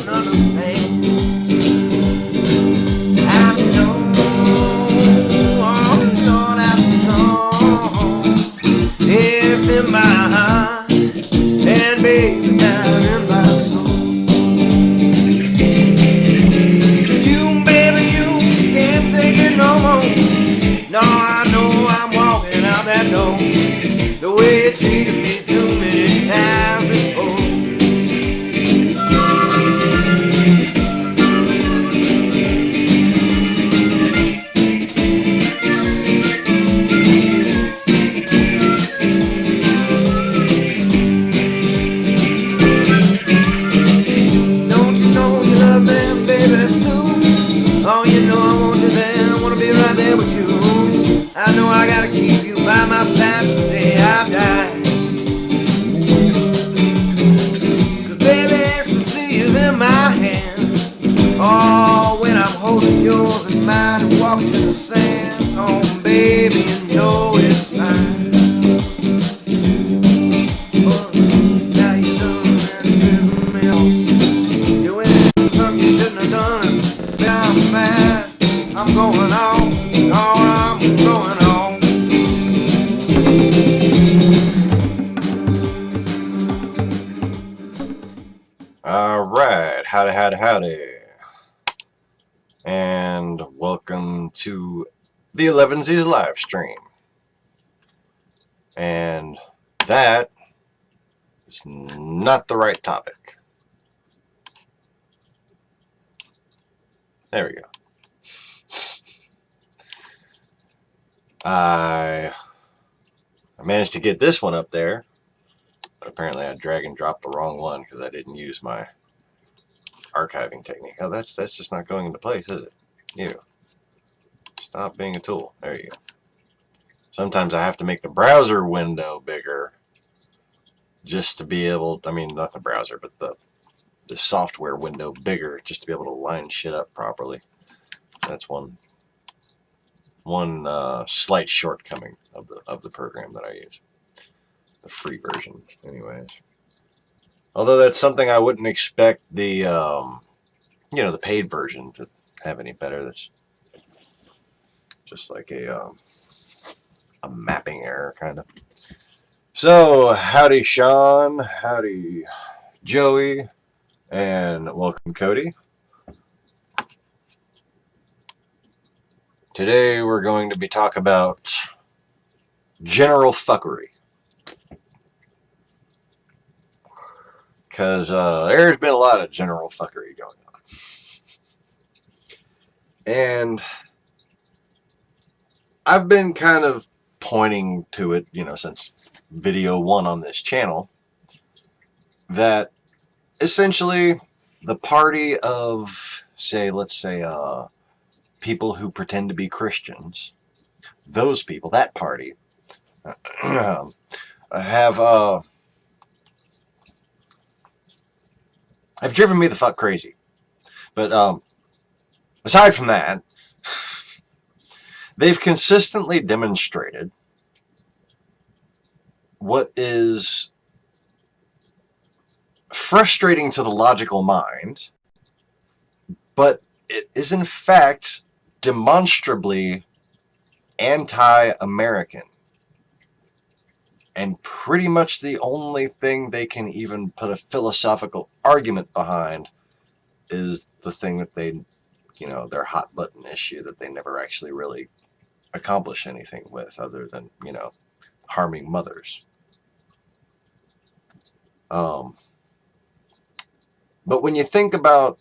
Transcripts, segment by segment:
don't understand. I know, oh Lord, I know it's in my heart and baby down in my soul. You, baby, you can't take it no more. No, I know I'm walking out that door the way you treated me too many times before. Don't you know you love me, baby, too? Oh, you know I want you there, I wanna be right there with you. I know I gotta keep you by my side till the day I die. 'Cause baby, ecstasy is in my hand. Oh, when I'm holding yours in mine and walking in the sand. Oh, baby, you know it's fine. Oh, now you done and me on. You went and something you shouldn't have done. And now I'm mad. I'm going on. Oh, I'm going on. Alright, howdy. And welcome to the 11Z's live stream. And that is not the right topic. There we go. I managed to get this one up there. But apparently I drag and drop the wrong one because I didn't use my archiving technique. Oh, that's just not going into place, is it? You. Stop being a tool. There you go. Sometimes I have to make the browser window bigger just to be able, I mean, not the browser, but the software window bigger just to be able to line shit up properly. That's one slight shortcoming of the program that I use. The free version, anyways. Although that's something I wouldn't expect the the paid version to have any better. That's just like a mapping error, kind of. So, howdy, Sean. Howdy, Joey. And welcome, Cody. Today we're going to be talking about general fuckery. Because there's been a lot of general fuckery going on. And I've been kind of pointing to it, since video 1 on this channel, that essentially the party of, let's say, people who pretend to be Christians, those people, that party, have driven me the fuck crazy. But aside from that, they've consistently demonstrated what is frustrating to the logical mind, but it is in fact demonstrably anti-American. And pretty much the only thing they can even put a philosophical argument behind is the thing that they, their hot button issue that they never actually really accomplish anything with other than, harming mothers. But when you think about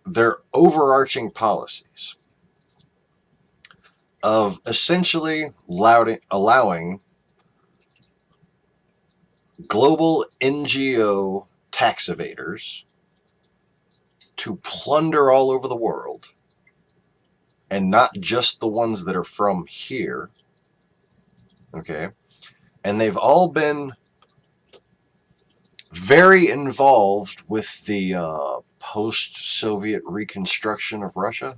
their overarching policies of essentially allowing global NGO tax evaders to plunder all over the world, and not just the ones that are from here, okay? And they've all been very involved with the post-Soviet reconstruction of Russia.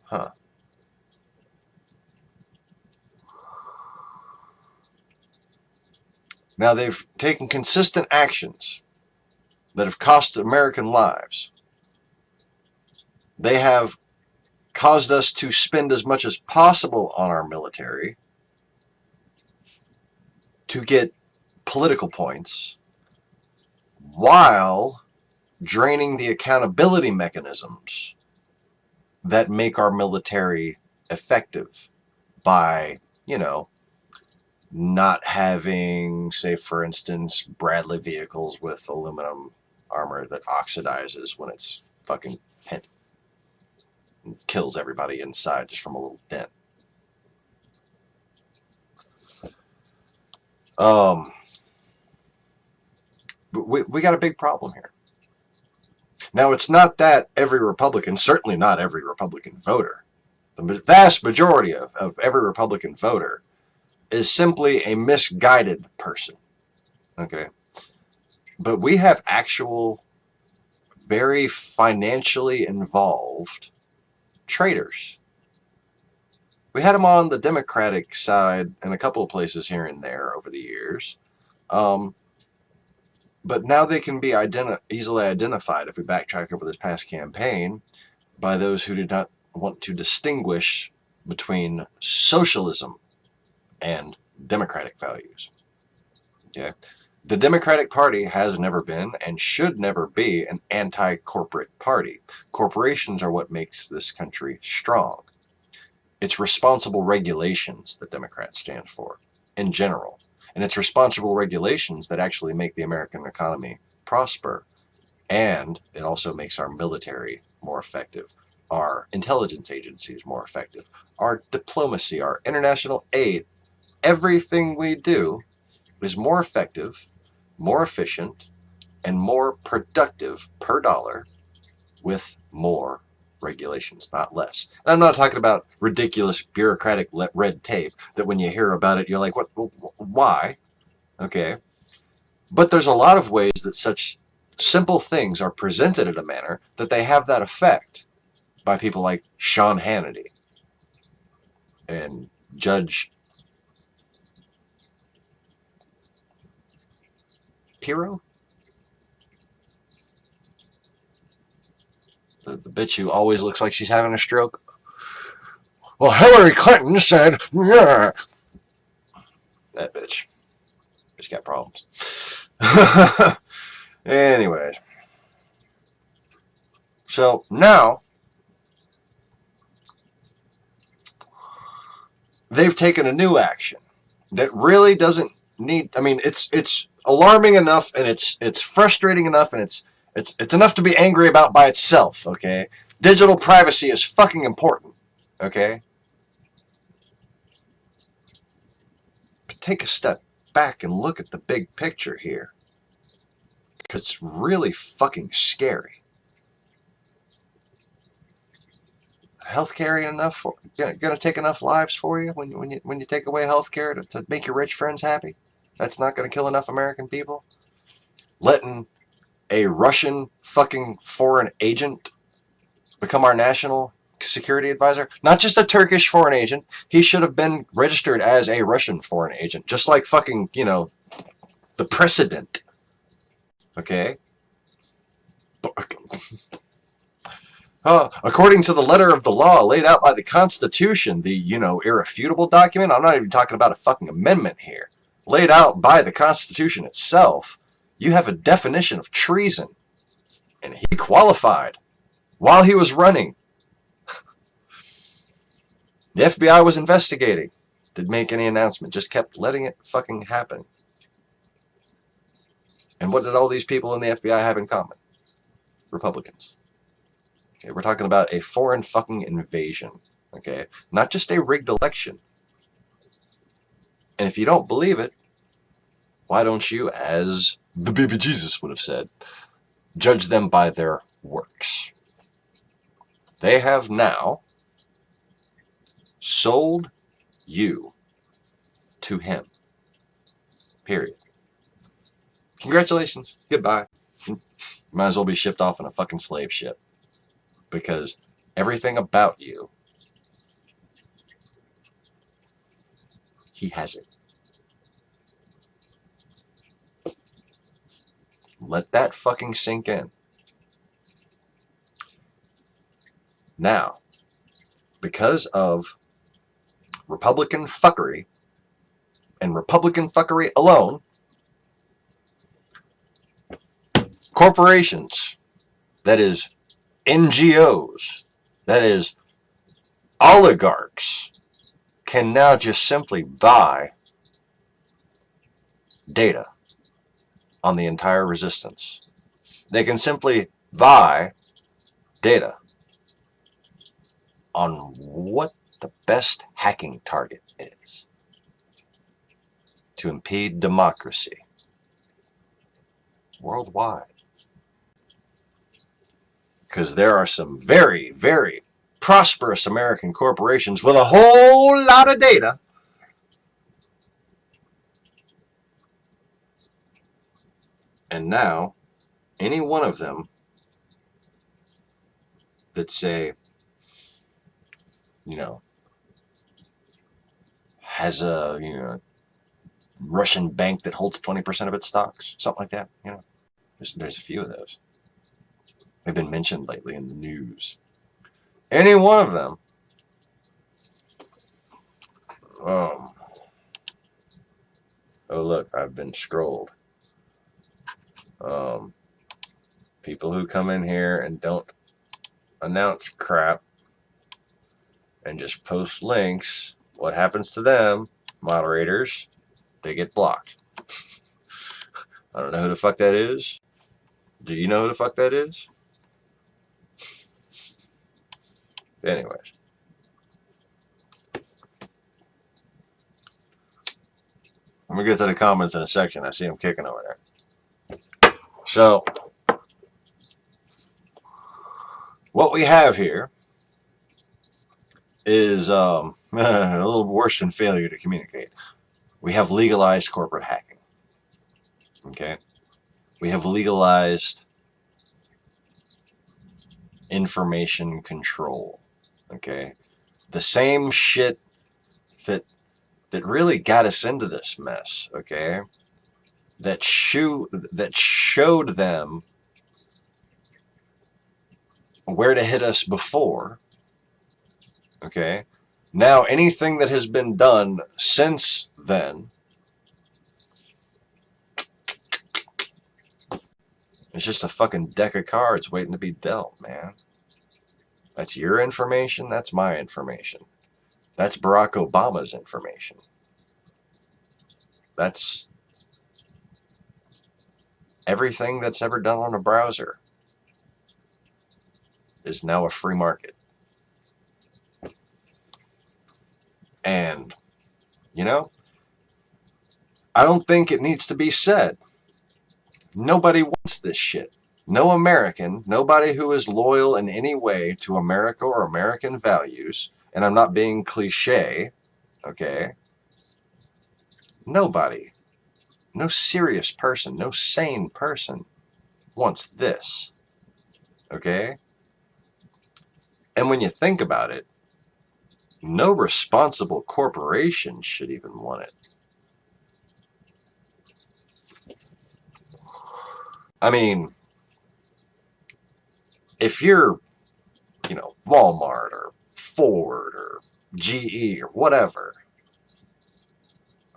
Huh. Now, they've taken consistent actions that have cost American lives. They have caused us to spend as much as possible on our military to get political points while draining the accountability mechanisms that make our military effective by, not having, say, for instance, Bradley vehicles with aluminum armor that oxidizes when it's fucking hit and kills everybody inside just from a little dent. But we got a big problem here. Now, it's not that every Republican, certainly not every Republican voter, the vast majority of every Republican voter is simply a misguided person. Okay? But we have actual, very financially involved traitors. We had them on the Democratic side in a couple of places here and there over the years. But now they can be easily identified, if we backtrack over this past campaign, by those who did not want to distinguish between socialism and democratic values. Okay? The Democratic Party has never been and should never be an anti-corporate party. Corporations are what makes this country strong. It's responsible regulations that Democrats stand for in general. And it's responsible regulations that actually make the American economy prosper. And it also makes our military more effective, our intelligence agencies more effective, our diplomacy, our international aid. Everything we do is more effective, more efficient, and more productive per dollar with more regulations, not less. And I'm not talking about ridiculous bureaucratic red tape that when you hear about it, you're like, what? Why? Okay. But there's a lot of ways that such simple things are presented in a manner that they have that effect by people like Sean Hannity and Judge Pirro? The bitch who always looks like she's having a stroke. Well, Hillary Clinton said, yeah. That bitch. She's got problems. Anyways. So now they've taken a new action that really doesn't need, it's alarming enough and it's frustrating enough and it's enough to be angry about by itself, okay? Digital privacy is fucking important, okay? But take a step back and look at the big picture here. Because it's really fucking scary. Healthcare ain't enough for, gonna take enough lives for you when you take away healthcare to make your rich friends happy? That's not gonna kill enough American people? Letting a Russian fucking foreign agent become our national security advisor? Not just a Turkish foreign agent. He should have been registered as a Russian foreign agent, just like fucking, the precedent. Okay? According to the letter of the law laid out by the Constitution, the, irrefutable document, I'm not even talking about a fucking amendment here, laid out by the Constitution itself, you have a definition of treason. And he qualified while he was running. The FBI was investigating. Didn't make any announcement. Just kept letting it fucking happen. And what did all these people in the FBI have in common? Republicans. Okay, we're talking about a foreign fucking invasion. Okay? Not just a rigged election. And if you don't believe it, why don't you, as the baby Jesus would have said, judge them by their works? They have now sold you to him. Period. Congratulations. Goodbye. You might as well be shipped off in a fucking slave ship. Because everything about you, he has it. Let that fucking sink in. Now, because of Republican fuckery, and Republican fuckery alone, corporations, that is NGOs, that is oligarchs, can now just simply buy data on the entire resistance. They can simply buy data on what the best hacking target is to impede democracy worldwide. Because there are some very, very prosperous American corporations with a whole lot of data and now any one of them that say, has a Russian bank that holds 20% of its stocks, something like that. There's a few of those. They've been mentioned lately in the news. Any one of them. Oh look, I've been scrolled. People who come in here and don't announce crap and just post links, what happens to them? Moderators, they get blocked. I don't know who the fuck that is. Do you know who the fuck that is? Anyways. I'm going to get to the comments in a section. I see them kicking over there. So, what we have here is a little worse than failure to communicate. We have legalized corporate hacking. Okay? We have legalized information control. Okay? The same shit that really got us into this mess, okay? That showed them where to hit us before, okay? Now, anything that has been done since then, it's just a fucking deck of cards waiting to be dealt, man. That's your information, that's my information. That's Barack Obama's information. That's everything that's ever done on a browser is now a free market. And, I don't think it needs to be said. Nobody wants this shit. No American, nobody who is loyal in any way to America or American values, and I'm not being cliche, okay? Nobody, no serious person, no sane person wants this, okay? And when you think about it, no responsible corporation should even want it. I mean, if you're, Walmart or Ford or GE or whatever,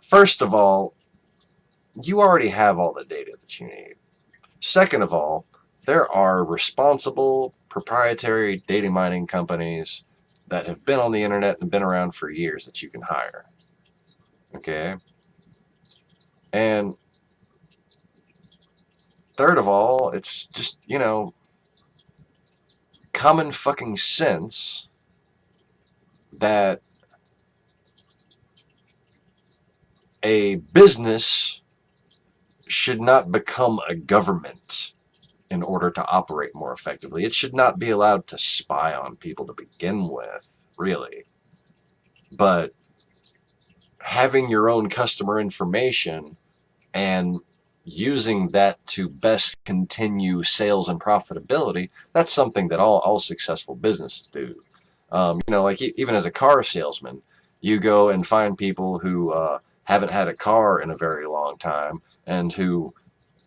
first of all, you already have all the data that you need. Second of all, there are responsible proprietary data mining companies that have been on the internet and been around for years that you can hire. Okay? And third of all, it's just, common fucking sense that a business should not become a government in order to operate more effectively. It should not be allowed to spy on people to begin with, really. But having your own customer information and using that to best continue sales and profitability, that's something that all successful businesses do. Like even as a car salesman, you go and find people who haven't had a car in a very long time and who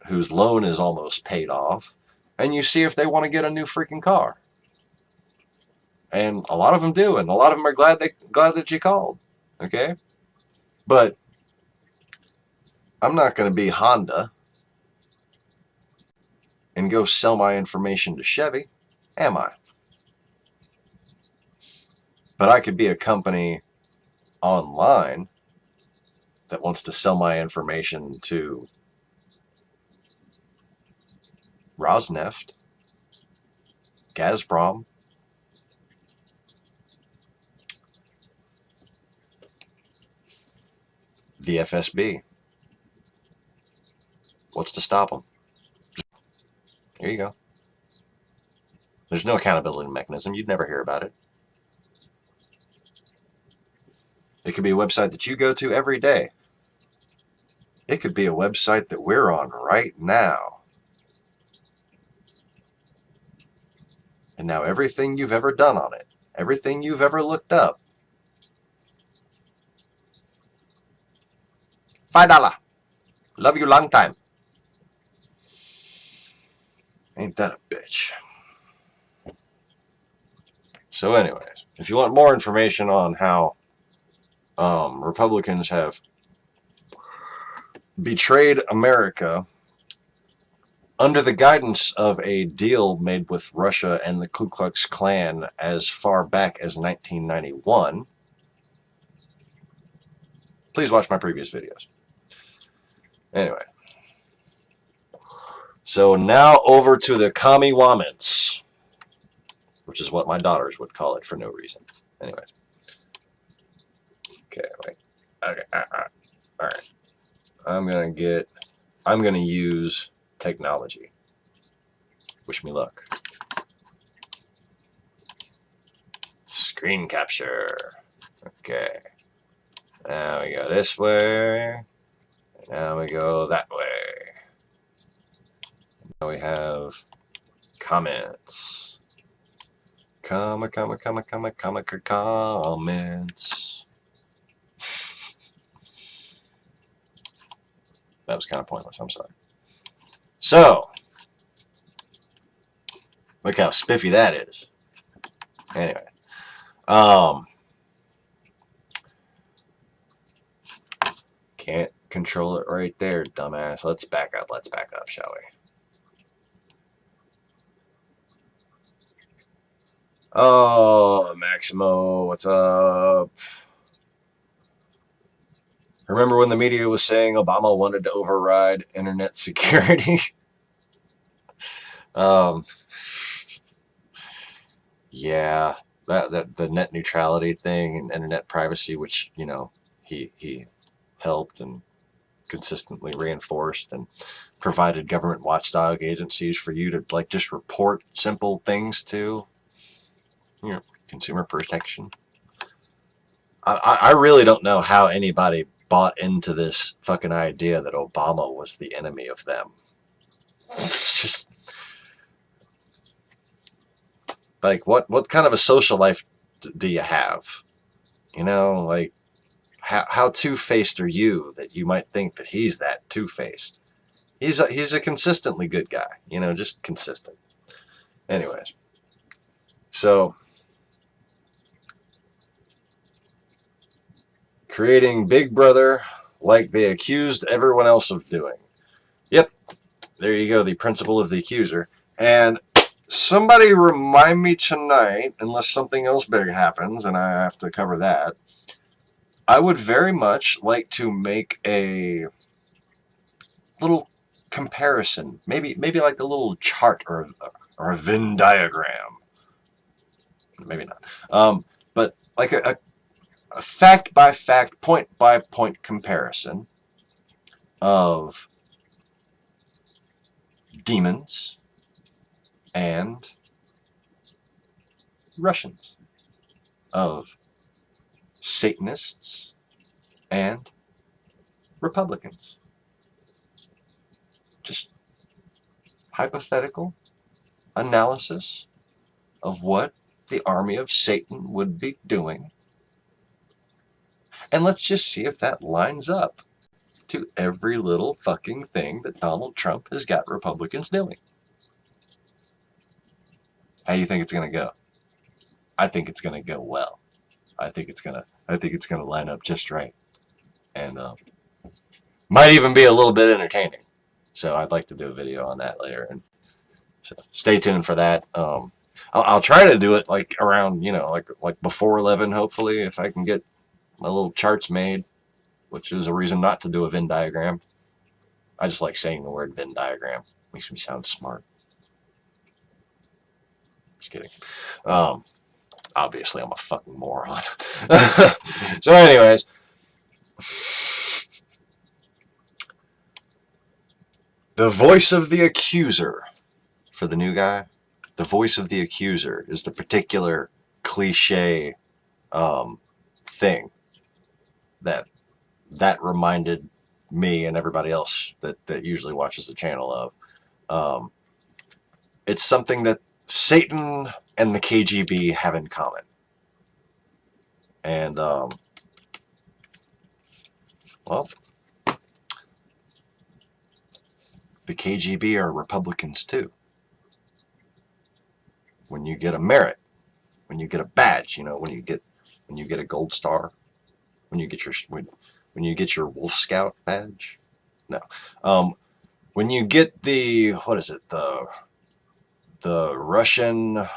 whose loan is almost paid off, and you see if they want to get a new freaking car. And a lot of them do, and a lot of them are glad that you called. Okay? But I'm not going to be Honda and go sell my information to Chevy, am I? But I could be a company online that wants to sell my information to Rosneft, Gazprom, the FSB. What's to stop them? Here you go. There's no accountability mechanism. You'd never hear about it. It could be a website that you go to every day. It could be a website that we're on right now. And now everything you've ever done on it, everything you've ever looked up, $5. Love you long time. Ain't that a bitch? So anyways, if you want more information on how Republicans have betrayed America under the guidance of a deal made with Russia and the Ku Klux Klan as far back as 1991, please watch my previous videos. Anyway. So now over to the commie womments, which is what my daughters would call it for no reason. Anyways. Okay, wait. Okay, all right. I'm gonna use technology. Wish me luck. Screen capture. Okay. Now we go this way. Now we go that way. Now we have comments. Comments. That was kind of pointless. I'm sorry. So, look how spiffy that is. Anyway. Can't control it right there, dumbass. Let's back up, shall we? Oh, Maximo, what's up? Remember when the media was saying Obama wanted to override internet security? Yeah, that the net neutrality thing and internet privacy, which, you know, he helped and consistently reinforced and provided government watchdog agencies for you to like just report simple things to, you know, consumer protection. I really don't know how anybody bought into this fucking idea that Obama was the enemy of them. It's just like, what kind of a social life do you have? You know, like, how two-faced are you that you might think that he's that two-faced? He's a consistently good guy, you know, just consistent. Anyways, so creating Big Brother like they accused everyone else of doing. Yep, there you go, the principle of the accuser. And somebody remind me tonight, unless something else big happens and I have to cover that, I would very much like to make a little comparison, maybe like a little chart or a Venn diagram. Maybe not. But like a fact by fact, point by point comparison of demons and Russians, of Satanists and Republicans. Just hypothetical analysis of what the army of Satan would be doing. And let's just see if that lines up. to every little fucking thing that Donald Trump has got Republicans doing. How do you think it's going to go? I think it's going to go well. I think it's going to line up just right. And might even be a little bit entertaining. So I'd like to do a video on that later. And so stay tuned for that. I'll try to do it like around, like before 11, hopefully, if I can get my little charts made, which is a reason not to do a Venn diagram. I just like saying the word Venn diagram. Makes me sound smart. Just kidding. Obviously, I'm a fucking moron. So anyways, the voice of the accuser for the new guy, the voice of the accuser is the particular cliche thing that reminded me and everybody else that usually watches the channel of. It's something that Satan and the KGB have in common. And, well, the KGB are Republicans too. When you get a merit, when you get a badge, when you get a gold star, when you get your Wolf Scout badge, no, when you get the the Russian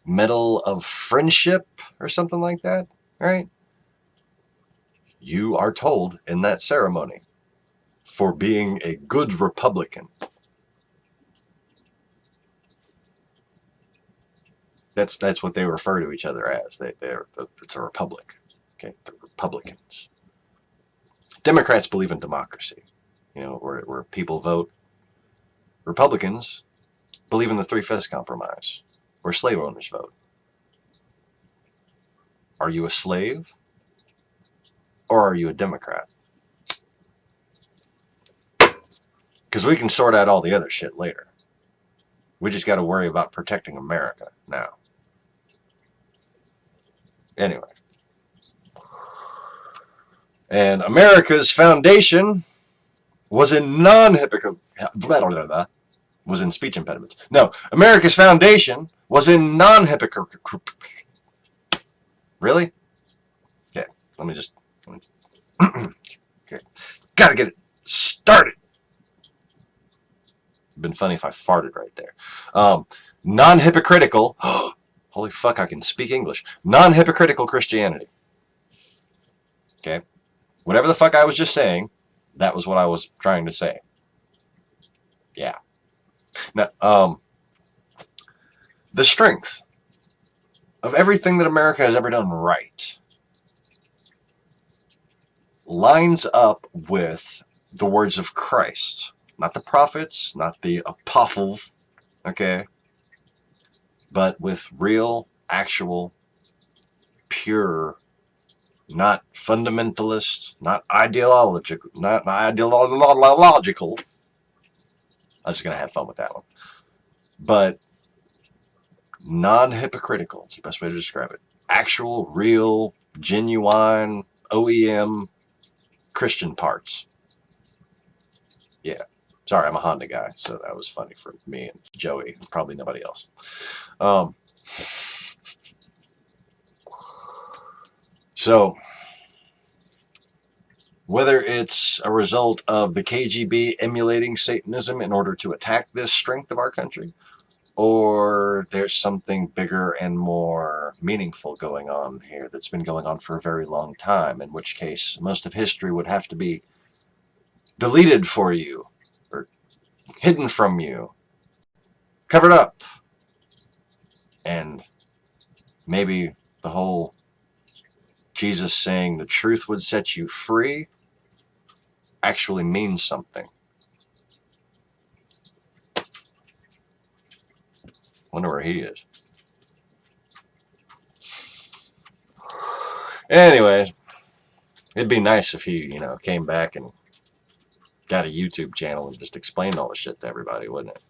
Medal of Friendship or something like that, right? You are told in that ceremony for being a good Republican. That's what they refer to each other as. It's a republic. Okay, the Republicans. Democrats believe in democracy, where people vote. Republicans believe in the Three-Fifths Compromise, where slave owners vote. Are you a slave, or are you a Democrat? Because we can sort out all the other shit later. We just got to worry about protecting America now. Anyway. And America's foundation was in was in speech impediments. No, America's foundation was in non-hypocritical. Really? Okay, let me okay, gotta get it started. It'd been funny if I farted right there. Non-hypocritical. Holy fuck, I can speak English. Non-hypocritical Christianity. Okay? Whatever the fuck I was just saying, that was what I was trying to say. Yeah. Now, the strength of everything that America has ever done right lines up with the words of Christ. Not the prophets, not the apostles, okay? But with real, actual, pure, not fundamentalist, not ideological, not ideological. I'm just going to have fun with that one. But non-hypocritical, it's the best way to describe it. Actual, real, genuine, OEM Christian parts. Yeah. Sorry, I'm a Honda guy, so that was funny for me and Joey, and probably nobody else. So, whether it's a result of the KGB emulating Satanism in order to attack this strength of our country, or there's something bigger and more meaningful going on here that's been going on for a very long time, in which case most of history would have to be deleted for you, or hidden from you, covered up, and maybe the whole Jesus saying the truth would set you free actually means something. Wonder where he is. Anyways, it'd be nice if he, came back and got a YouTube channel and just explained all the shit to everybody, wouldn't it?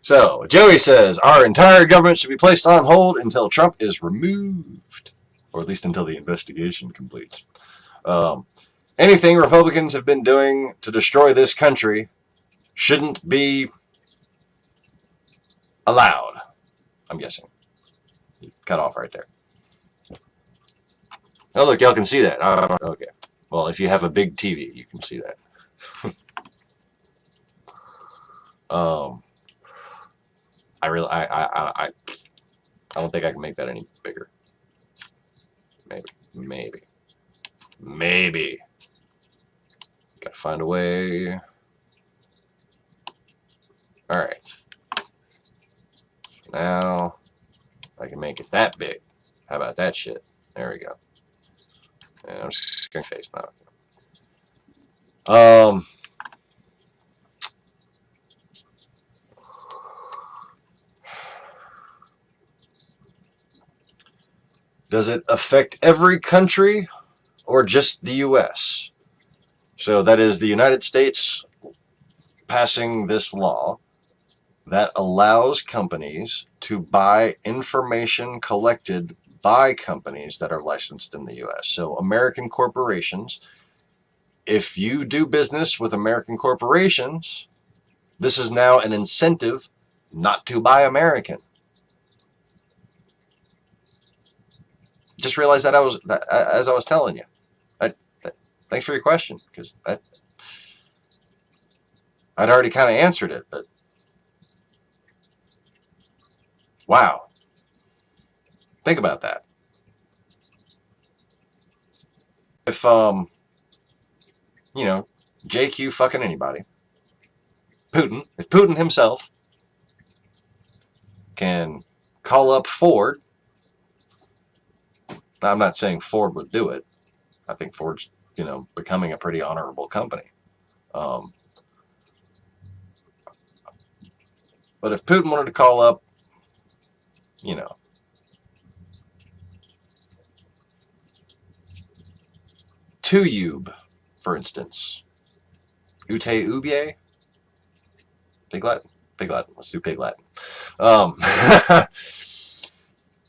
So, Joey says, our entire government should be placed on hold until Trump is removed. Or at least until the investigation completes. Anything Republicans have been doing to destroy this country shouldn't be allowed. I'm guessing. Cut off right there. Oh, look, y'all can see that. Okay. Well, if you have a big TV, you can see that. I don't think I can make that any bigger. Maybe. Gotta find a way. All right. Now I can make it that big. How about that shit? There we go. And I'm just gonna face now. Does it affect every country or just the U.S.? So that is the United States passing this law that allows companies to buy information collected by companies that are licensed in the U.S. So American corporations, if you do business with American corporations, this is now an incentive not to buy American. Just realized that as I was telling you. Thanks for your question, because I'd already kind of answered it, but wow. Think about that. If JQ fucking anybody, if Putin himself can call up Ford, I'm not saying Ford would do it. I think Ford's, becoming a pretty honorable company. But if Putin wanted to call up, Tuyub, for instance, Ute Ubie, Big Latin. Let's do Big Latin.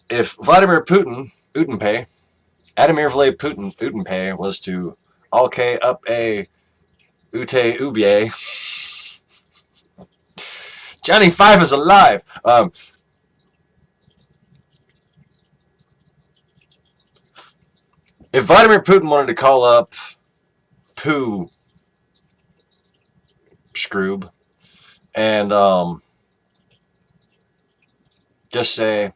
If Vladimir Putin, Adamir Vladimir Putin, Utenpay, was to alke up a Ute Ubie, Johnny Five is alive. If Vladimir Putin wanted to call up Pooh Scroob and just say,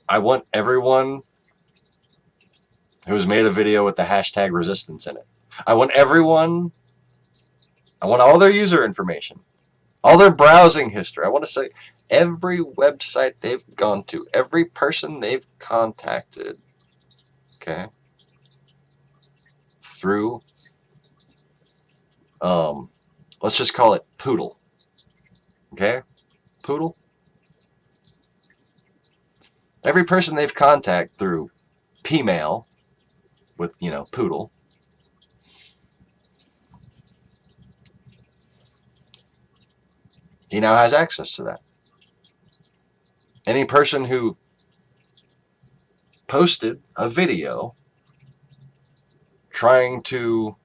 I want everyone who's made a video with the hashtag resistance in it. I want all their user information, all their browsing history. I want to say every website they've gone to, every person they've contacted, okay, through, let's just call it Poodle, okay, Poodle. Every person they've contacted through Pmail with, Poodle, he now has access to that. Any person who posted a video trying to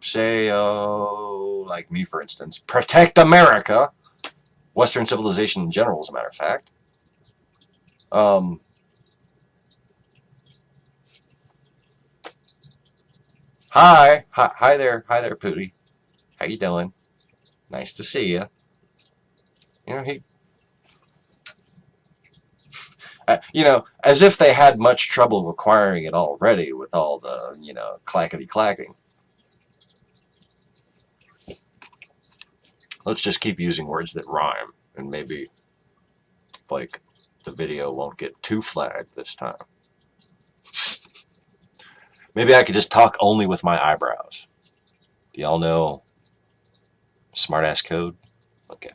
say, like me, for instance, protect America, Western civilization in general, as a matter of fact, hi there, Pootie. How you doing? Nice to see you. As if they had much trouble acquiring it already with all the, clackety clacking. Let's just keep using words that rhyme, and maybe, like, the video won't get too flagged this time. Maybe I could just talk only with my eyebrows. Do y'all know smartass code? Okay.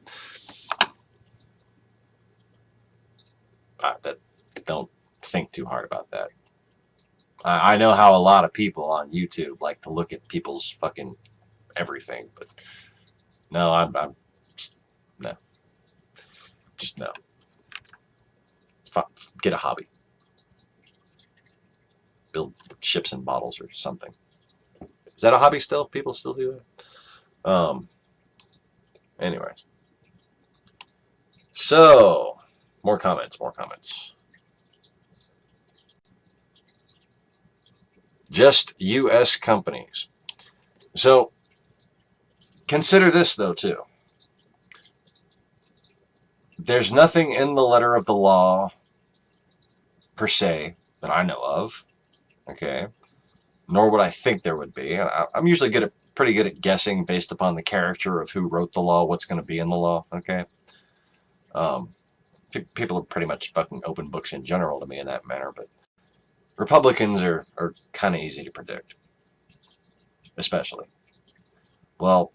Don't think too hard about that. I know how a lot of people on YouTube like to look at people's fucking everything, but No, I'm no, just no. Get a hobby. Build ships and bottles or something. Is that a hobby still? People still do that? Anyways. So, more comments. Just U.S. companies. So, consider this, though, too. There's nothing in the letter of the law, per se, that I know of, okay? Nor would I think there would be. I'm usually pretty good at guessing based upon the character of who wrote the law, what's going to be in the law, okay? People are pretty much fucking open books in general to me in that manner, but Republicans are kind of easy to predict, especially. Well,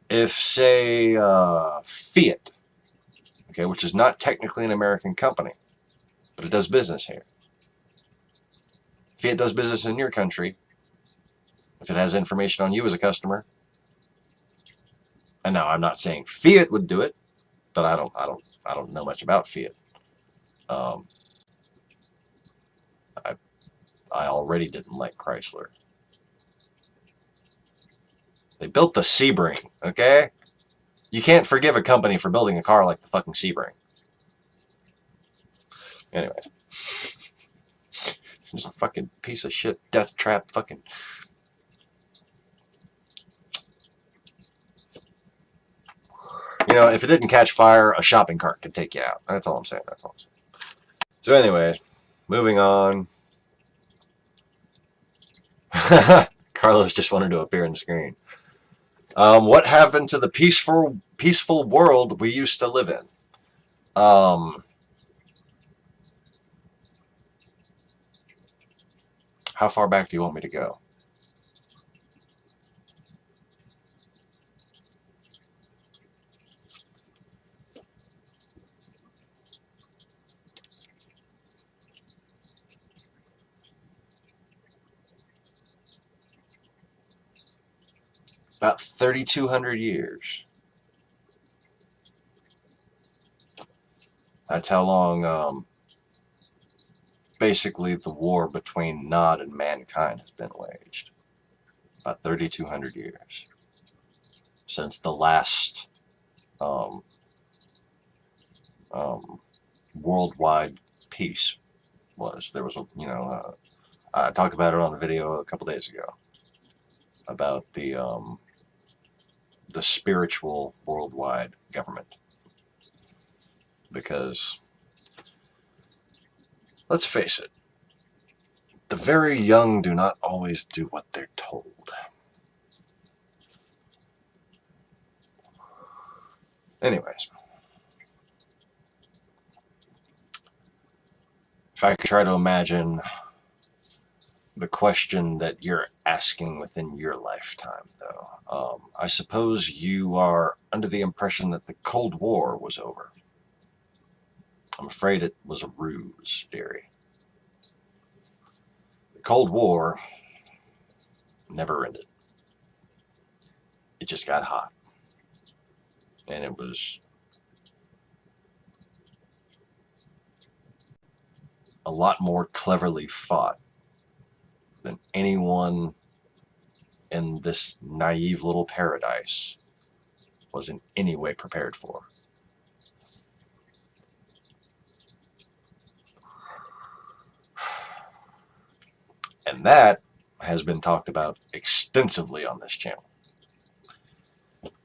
if, say, Fiat, okay, which is not technically an American company, but it does business here. Fiat does business in your country. If it has information on you as a customer, and now I'm not saying Fiat would do it, but I don't know much about Fiat. I already didn't like Chrysler. They built the Sebring, okay? You can't forgive a company for building a car like the fucking Sebring. Anyway. Just a fucking piece of shit, death trap, fucking... You know, if it didn't catch fire, a shopping cart could take you out. That's all I'm saying. So anyway, moving on. Carlos just wanted to appear on the screen. What happened to the peaceful world we used to live in? How far back do you want me to go? About 3,200 years. That's how long, basically, the war between Nod and mankind has been waged. About 3,200 years. Since the last worldwide peace was. There was I talked about it on a video a couple days ago about the spiritual worldwide government. Because, let's face it, the very young do not always do what they're told. Anyways, if I could try to imagine the question that you're asking within your lifetime, though, I suppose you are under the impression that the Cold War was over. I'm afraid it was a ruse, dearie. The Cold War never ended. It just got hot. And it was a lot more cleverly fought than anyone in this naive little paradise was in any way prepared for. And that has been talked about extensively on this channel.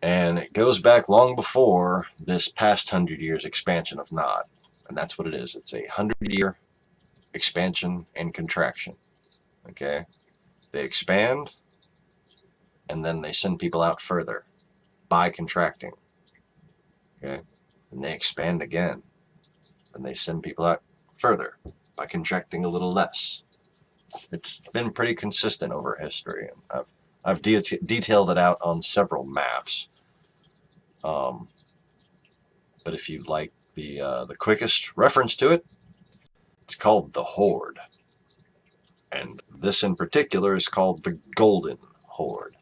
And it goes back long before this past 100 years expansion of Nod. And that's what it is. It's a 100-year expansion and contraction. Okay? They expand, and then they send people out further by contracting. Okay? And they expand again, and they send people out further by contracting a little less. It's been pretty consistent over history, and I've detailed it out on several maps. But if you'd like the quickest reference to it, it's called the Horde. And this in particular is called the Golden Horde.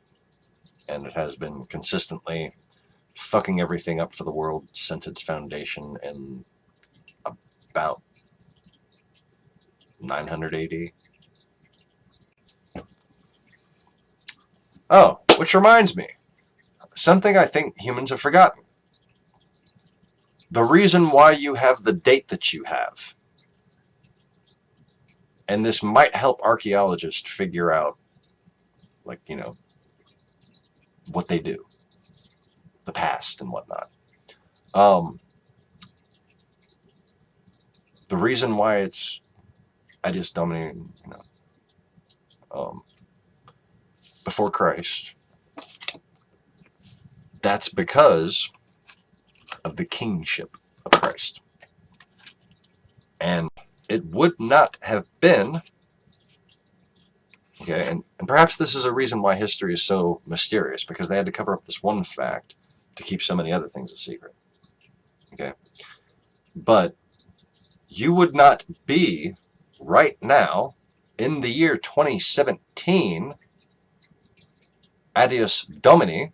and it has been consistently fucking everything up for the world since its foundation in about 900 AD. Oh, which reminds me, something I think humans have forgotten. The reason why you have the date that you have. And this might help archaeologists figure out, like, you know, what they do, the past and whatnot. The reason why it's Adius Domini, you know, before Christ, that's because of the kingship of Christ. And it would not have been, okay, and perhaps this is a reason why history is so mysterious, because they had to cover up this one fact to keep so many other things a secret. Okay? But you would not be right now in the year 2017 Adius Domini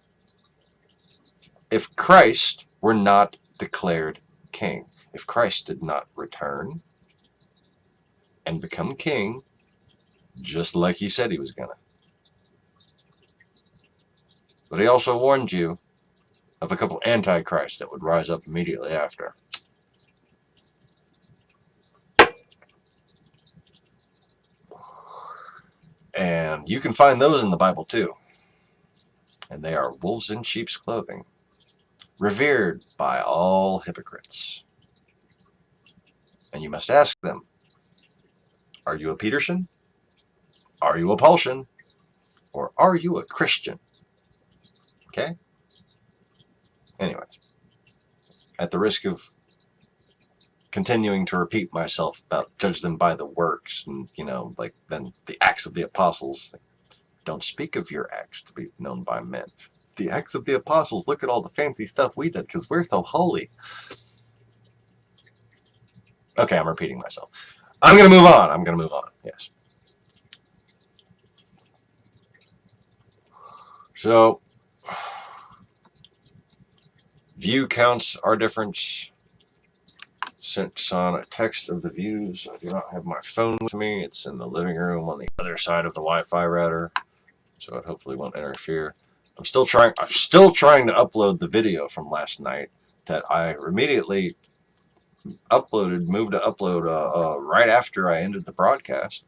if Christ were not declared king. If Christ did not return and become king just like he said he was gonna. But he also warned you of a couple antichrists that would rise up immediately after. And you can find those in the Bible too. And they are wolves in sheep's clothing, revered by all hypocrites. And you must ask them, are you a Peterson? Are you a Paulson? Or are you a Christian? Okay? Anyways, at the risk of continuing to repeat myself about judge them by the works, and, you know, like, then the acts of the apostles, like, don't speak of your acts to be known by men. The acts of the apostles, look at all the fancy stuff we did because we're so holy. Okay, I'm repeating myself. I'm going to move on. Yes. So, view counts are different. Since on a text of the views, I do not have my phone with me. It's in the living room on the other side of the Wi-Fi router, so it hopefully won't interfere. I'm still trying to upload the video from last night that I immediately moved to upload right after I ended the broadcast.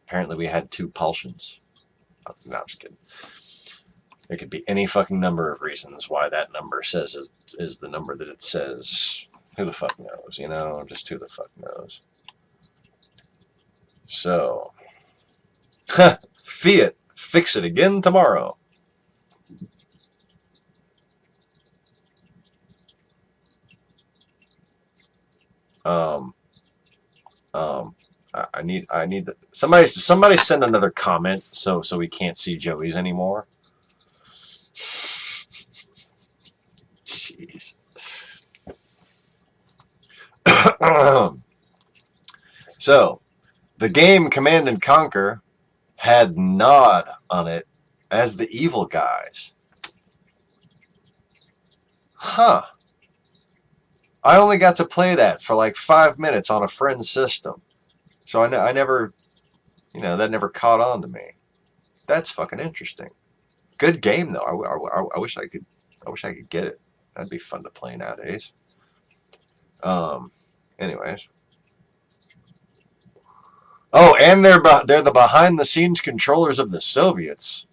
Apparently we had 2 Paulsians. No, I'm just kidding. There could be any fucking number of reasons why that number says is the number that it says. Who the fuck knows, you know? Just who the fuck knows. So, Fiat, fix it again tomorrow. I need somebody send another comment so we can't see Joey's anymore. Jeez. So, the game Command & Conquer had Nod on it as the evil guys. Huh. I only got to play that for like 5 minutes on a friend's system. So I never, you know, that never caught on to me. That's fucking interesting. Good game though. I wish I could get it. That'd be fun to play nowadays. Anyways. Oh, and they're the behind the scenes controllers of the Soviets.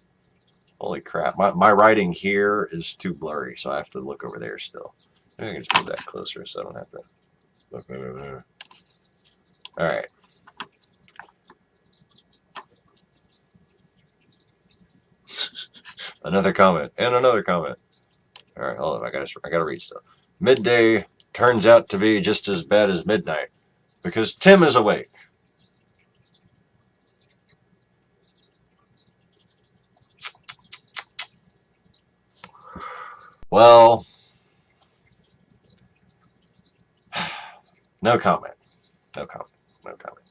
Holy crap! My writing here is too blurry, so I have to look over there still. Maybe I can just move that closer so I don't have to look over there. All right. Another comment and another comment. All right, hold on. I gotta read stuff. Midday turns out to be just as bad as midnight because Tim is awake. Well, no comment. No comment. No comment.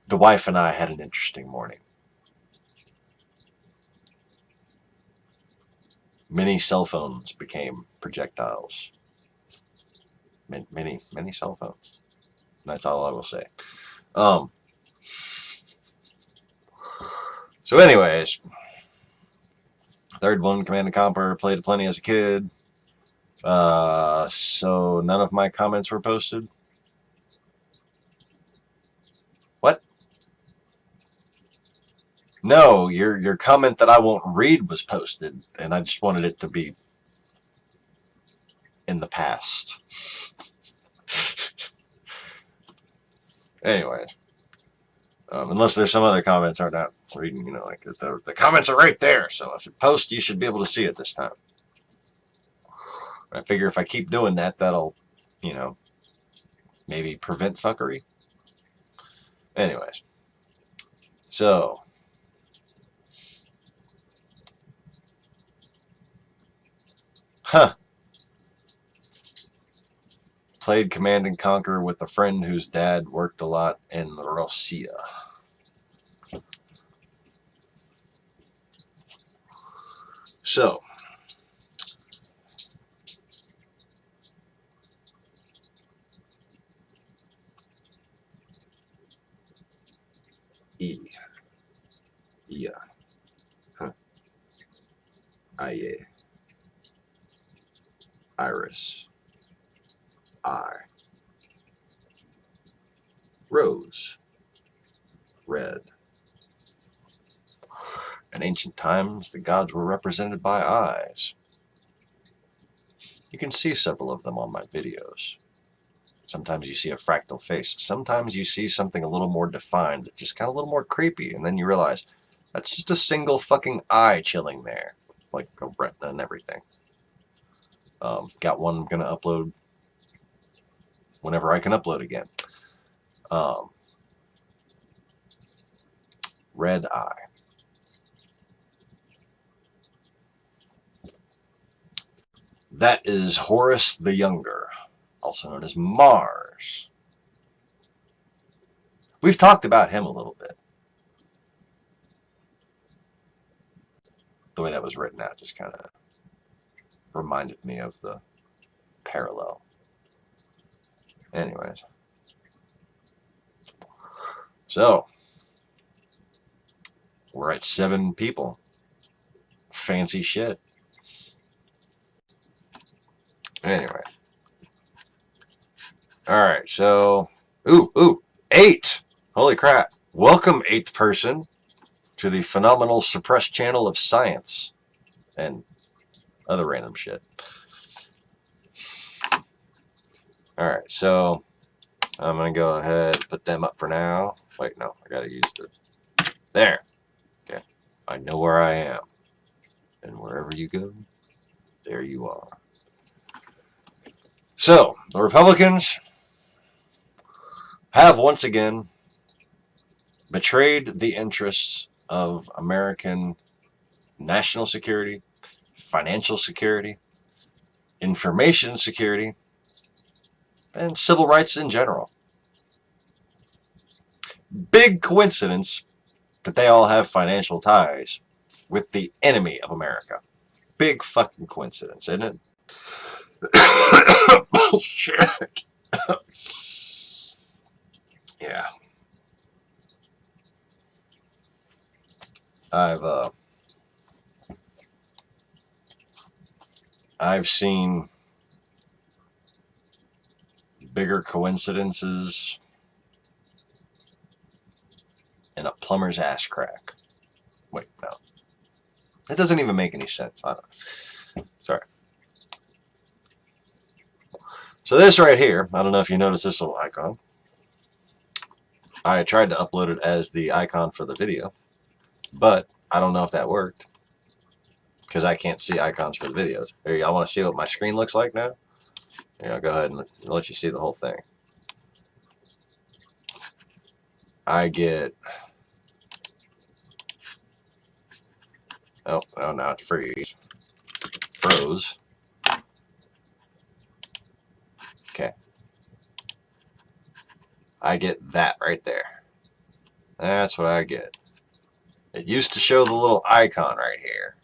The wife and I had an interesting morning. Many cell phones became projectiles. Many cell phones. That's all I will say. So anyways, third one, Command & Conquer, played plenty as a kid. So none of my comments were posted. What? No, your comment that I won't read was posted, and I just wanted it to be in the past. Anyways, unless there's some other comments I'm not reading, you know, like the comments are right there. So if it posts, you should be able to see it this time. I figure if I keep doing that, that'll, you know, maybe prevent fuckery. Anyways, so played Command & Conquer with a friend whose dad worked a lot in Russia. So, E. Yeah. Huh. Aye. Iris. I. Rose. Red. In ancient times, the gods were represented by eyes. You can see several of them on my videos. Sometimes you see a fractal face. Sometimes you see something a little more defined, just kind of a little more creepy, and then you realize that's just a single fucking eye chilling there, like a retina and everything. Got one I'm going to upload whenever I can upload again. Red eye. That is Horus the Younger, also known as Mars. We've talked about him a little bit. The way that was written out just kind of reminded me of the parallel. Anyways. So, we're at 7 people. Fancy shit. Anyway. Alright, so... Ooh, 8! Holy crap. Welcome, 8th person, to the phenomenal suppressed channel of science and other random shit. Alright, so I'm going to go ahead and put them up for now. Wait, no, I got to use the... There. Okay. I know where I am. And wherever you go, there you are. So, the Republicans have once again betrayed the interests of American national security, financial security, information security, and civil rights in general. Big coincidence that they all have financial ties with the enemy of America. Big fucking coincidence, isn't it? Bullshit. Yeah. I've seen bigger coincidences in a plumber's ass crack. Wait, no. That doesn't even make any sense. I don't know. Sorry. So this right here, I don't know if you notice this little icon. I tried to upload it as the icon for the video, but I don't know if that worked because I can't see icons for the videos. Here, y'all want to see what my screen looks like now? Here, I'll go ahead and let you see the whole thing. I get... Oh, now it's froze. Okay. I get that right there. That's what I get. It used to show the little icon right here.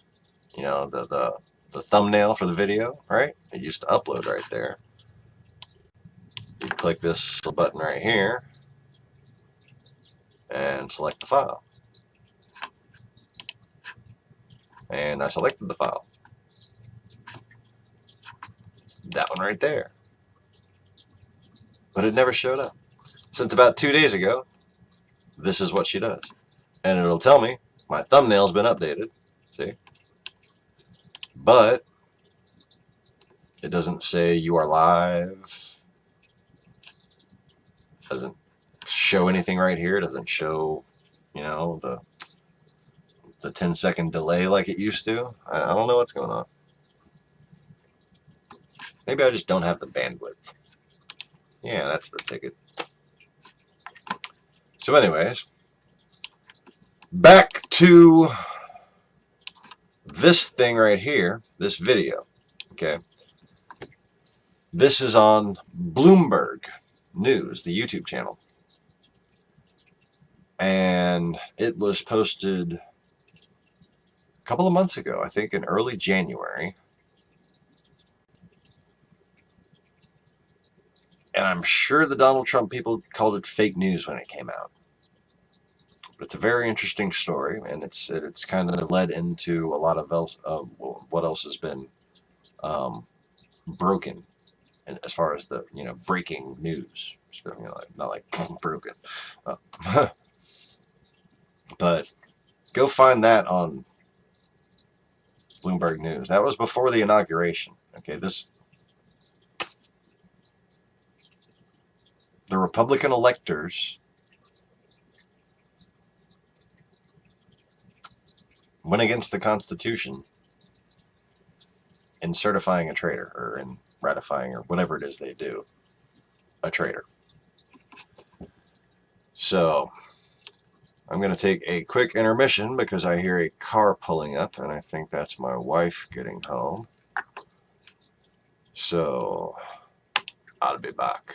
You know, the thumbnail for the video, right? It used to upload right there. You click this little button right here and select the file. And I selected the file. That one right there. But it never showed up. Since about 2 days ago, this is what she does. And it'll tell me my thumbnail's been updated. See? But it doesn't say you are live. It doesn't show anything right here. It doesn't show, you know, the 10-second delay like it used to. I don't know what's going on. Maybe I just don't have the bandwidth. Yeah, that's the ticket. So anyways, back to this thing right here, this video, okay? This is on Bloomberg News, the YouTube channel. And it was posted a couple of months ago, I think in early January. And I'm sure the Donald Trump people called it fake news when it came out. But it's a very interesting story, and it's kind of led into a lot of else, what else has been broken, and as far as the breaking news, not like broken, but go find that on Bloomberg News. That was before the inauguration. Okay, the Republican electors went against the Constitution in certifying a traitor, or in ratifying, or whatever it is they do, a traitor. So I'm going to take a quick intermission because I hear a car pulling up, and I think that's my wife getting home. So I'll be back.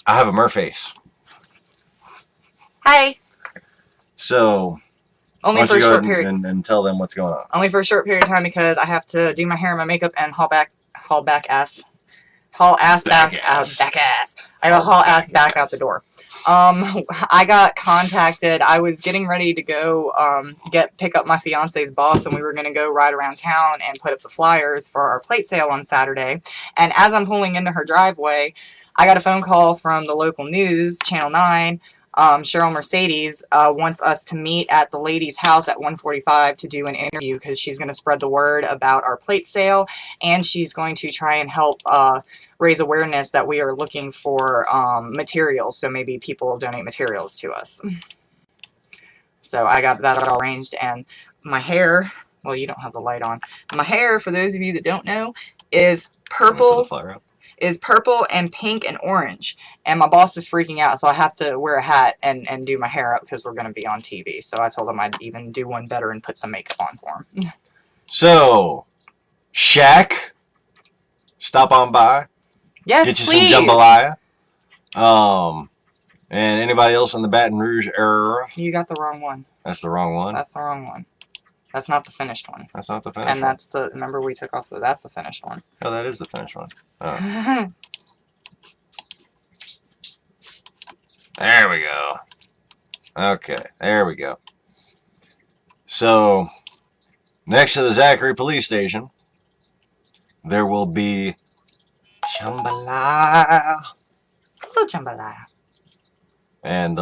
I have a merface. Hi. So Only why for don't a you go short ahead period. and tell them what's going on. Only for a short period of time because I have to do my hair and my makeup and haul ass back. I gotta haul ass back out the door. I got contacted. I was getting ready to go pick up my fiance's boss, and we were gonna go ride around town and put up the flyers for our plate sale on Saturday. And as I'm pulling into her driveway, I got a phone call from the local news, Channel 9. Cheryl Mercedes wants us to meet at the lady's house at 1:45 to do an interview because she's going to spread the word about our plate sale, and she's going to try and help raise awareness that we are looking for materials, so maybe people will donate materials to us. So I got that all arranged, and my hair, well, you don't have the light on. My hair, for those of you that don't know, is purple. Is purple and pink and orange, and my boss is freaking out, so I have to wear a hat and do my hair up because we're going to be on TV. So I told him I'd even do one better and put some makeup on for him. So, Shaq, stop on by. Yes, get you please. some jambalaya. And anybody else in the Baton Rouge area? You got the wrong one. That's the wrong one. That's the wrong one. That's not the finished one. That's not the finished And one. that's the, remember we took off that's the finished one. Oh, that is the finished one. Oh. There we go. Okay, there we go. So, next to the Zachary police station, there will be jambalaya. Hello, jambalaya. And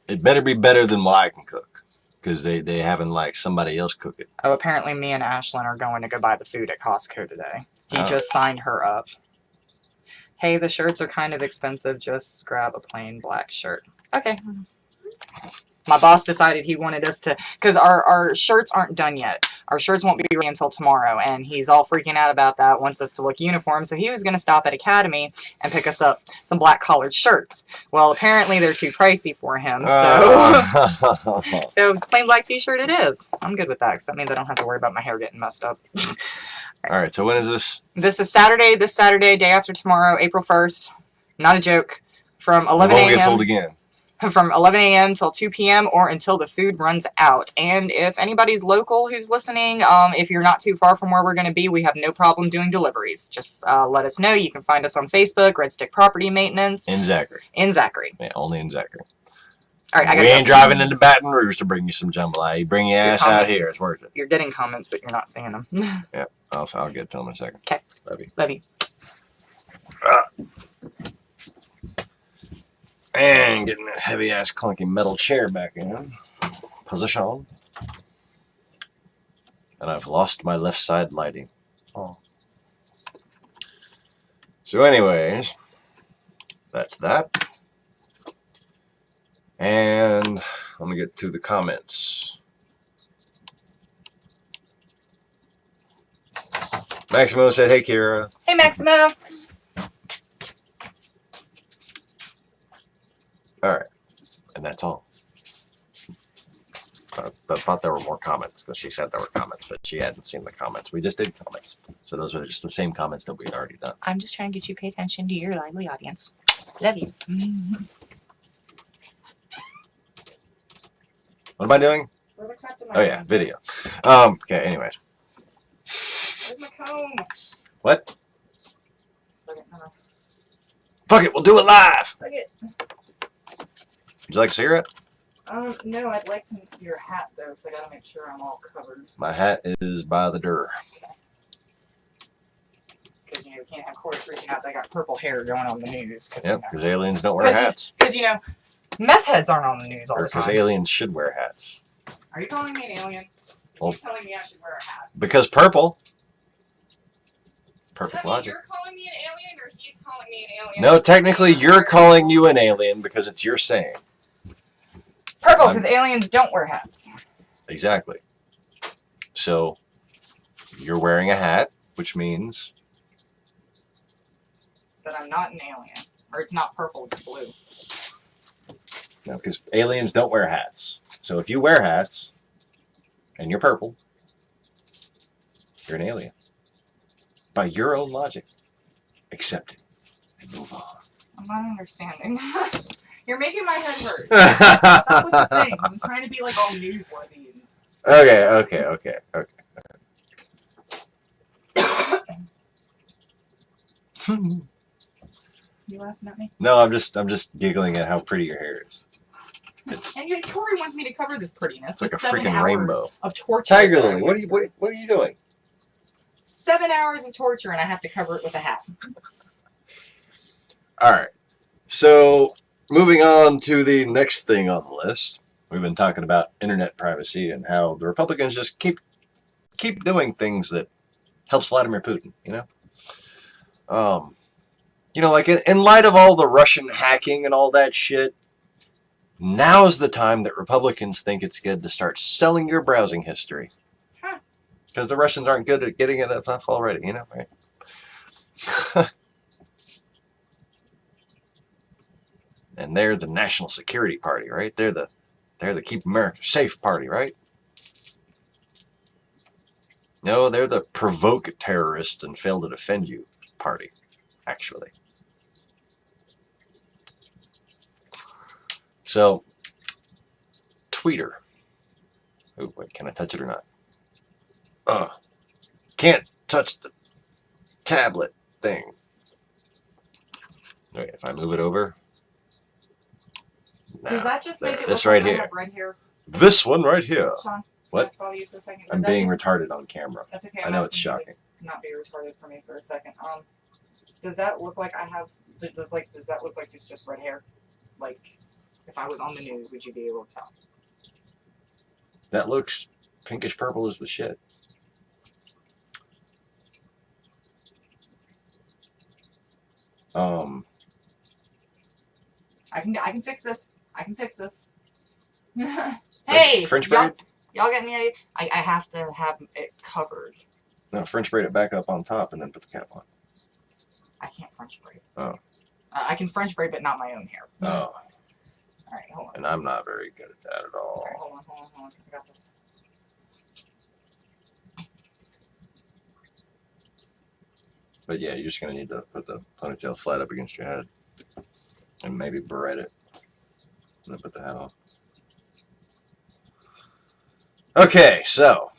it better be better than what I can cook, because they having like somebody else cook it. Oh, apparently me and Ashlyn are going to go buy the food at Costco today. He Oh. just signed her up. Hey, the shirts are kind of expensive. Just grab a plain black shirt. Okay. My boss decided he wanted us to, because our shirts aren't done yet. Our shirts won't be ready until tomorrow, and he's all freaking out about that, wants us to look uniform, so he was going to stop at Academy and pick us up some black collared shirts. Well, apparently they're too pricey for him, so so plain black t-shirt it is. I'm good with that, because that means I don't have to worry about my hair getting messed up. All right, so when is this? This is Saturday, this Saturday, day after tomorrow, April 1st. Not a joke. From 11 Won't get fooled a.m. again. From 11 a.m. till 2 p.m. or until the food runs out. And if anybody's local who's listening, if you're not too far from where we're going to be, we have no problem doing deliveries. Just let us know. You can find us on Facebook, Red Stick Property Maintenance. In Zachary. In Zachary. Yeah, only in Zachary. All right, We ain't driving into Baton Rouge to bring you some jambalaya. You bring your ass out here. It's worth it. You're getting comments, but you're not seeing them. Yeah, I'll get to them in a second. Okay. Love you. Love you. And getting that heavy-ass clunky metal chair back in position. And I've lost my left side lighting. Oh. So anyways, that's that. And let me get to the comments. Maximo said, "Hey, Kira." Hey, Maximo. All right, and that's all. I thought there were more comments because she said there were comments, but she hadn't seen the comments. We just did comments, so those are just the same comments that we had already done. I'm just trying to get you to pay attention to your lively audience. Love you. What am I doing? Where the crap did my Oh yeah, phone go? video. Okay. Anyways, Where's my comb? what? Okay, Fuck it, we'll do it live. Look it. Would you like a cigarette? No, I'd like to your hat though, because I gotta make sure I'm all covered. My hat is by the door. Because, you can't have Corey freaking out. They got purple hair going on the news. Yep, because aliens don't wear hats. Because, meth heads aren't on the news all Or the because time. aliens should wear hats. Are you calling me an alien? Well, He's telling me I should wear a hat. Because purple. Does Perfect that mean logic. you're calling me an alien, or he's calling me an alien? No, technically you're calling you an alien because it's your saying. Purple, because aliens don't wear hats. Exactly. So, you're wearing a hat, which means... But I'm not an alien. Or it's not purple, it's blue. No, because aliens don't wear hats. So if you wear hats, and you're purple, you're an alien. By your own logic. Accept it. And move on. I'm not understanding. You're making my head hurt. Stop with the thing. I'm trying to be like all newsworthy. Okay. You laughing at me? No, I'm just giggling at how pretty your hair is. It's And yet Corey wants me to cover this prettiness. like a with 7 freaking hours rainbow. Of torture. Tiger Lily, what are you doing? 7 hours of torture, and I have to cover it with a hat. All right. So moving on to the next thing on the list, we've been talking about internet privacy and how the Republicans just keep doing things that helps Vladimir Putin. Like in light of all the Russian hacking and all that shit, now's the time that Republicans think it's good to start selling your browsing history. Because the Russians aren't good at getting it enough already, right? And they're the National Security Party, right? They're the Keep America Safe Party, right? No, they're the Provoke Terrorist and Fail to Defend You Party, actually. So, Tweeter. Oh, wait, can I touch it or not? Can't touch the tablet thing. Wait, if I move it over. Does Nah, that just make it this look right like I here. have red hair? This one right here. Sean, What? can I follow you for a second? I'm Does that being just- retarded on camera. That's okay. I know it's shocking. Not be retarded for me for a second. Does that look like I have? Does that look like it's just red hair? Like, if I was on the news, would you be able to tell? That looks pinkish purple as the shit. I can fix this. I can fix this. Hey, French braid? y'all get me? I have to have it covered. No, French braid it back up on top and then put the cap on. I can't French braid. Oh. I can French braid, but not my own hair. Oh. All right, hold on. And I'm not very good at that at all. All right, hold on. I got this. But yeah, you're just going to need to put the ponytail flat up against your head. And maybe barrette it. And then put the hat on. Okay, so.